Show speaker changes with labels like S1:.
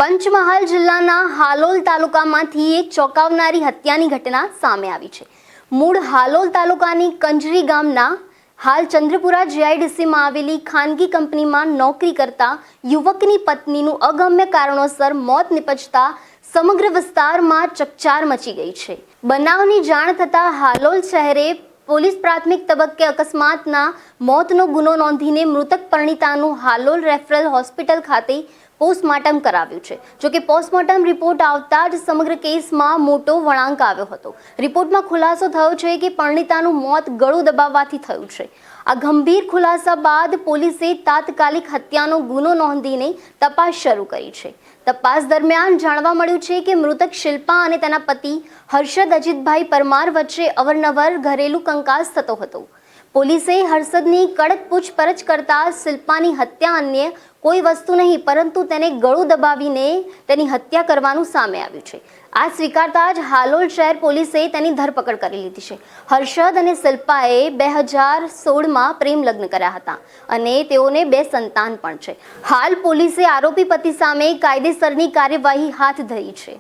S1: પંચમહાલ જિલ્લાના હાલોલ તાલુકામાંથી એક ચોંકાવનારી હત્યાની ઘટના સામે આવી છે। મૂળ હાલોલ તાલુકાની કંજરી ગામના હાલ ચંદ્રપુરા જીઆઈડીસીમાં આવેલી ખાનગી કંપનીમાં નોકરી કરતા યુવકની પત્નીનું અગમ્ય કારણોસર મોત નિપજતા સમગ્ર વિસ્તારમાં ચકચાર મચી ગઈ છે। બનાવની જાણ થતાં હાલોલ શહેરે પોલીસ પ્રાથમિક તબક્કે અકસ્માતના મોતનો ગુનો નોંધીને મૃતક પરિણીતાનું હાલોલ રેફરલ હોસ્પિટલ ખાતે પોસ્ટમોર્ટમ કરાવ્યું છે। જો કે પોસ્ટમોર્ટમ રિપોર્ટ આવતા જ સમગ્ર કેસમાં મોટો વળાંક આવ્યો હતો। રિપોર્ટમાં ખુલાસો થયો છે કે પરિણીતાનું મોત ગળું દબાવવાથી થયું છે। આ ગંભીર ખુલાસા બાદ પોલીસે તાત્કાલિક હત્યાનો ગુનો નોંધીને તપાસ શરૂ કરી છે। તપાસ દરમિયાન જાણવા મળ્યું છે કે મૃતક શિલ્પા અને તેના પતિ હર્ષદ અજીતભાઈ પરમાર વચ્ચે અવારનવાર ઘરેલું કંકાસ થતો હતો। પોલીસે હર્ષદની કડક પૂછપરછ કરતા શિલ્પાની હત્યા અન્ય કોઈ વસ્તુ નહીં પરંતુ તેને ગળું દબાવીને તેની હત્યા કરવાનું સામે આવ્યું છે। આ સ્વીકારતા જ હાલોલ શહેર પોલીસે તેની ધરપકડ કરી લીધી છે। હર્ષદ અને શિલ્પાએ 2016માં પ્રેમ લગ્ન કર્યા હતા અને તેઓને 2 સંતાન પણ છે। હાલ પોલીસે આરોપી પતિ સામે કાયદેસરની કાર્યવાહી હાથ ધરી છે।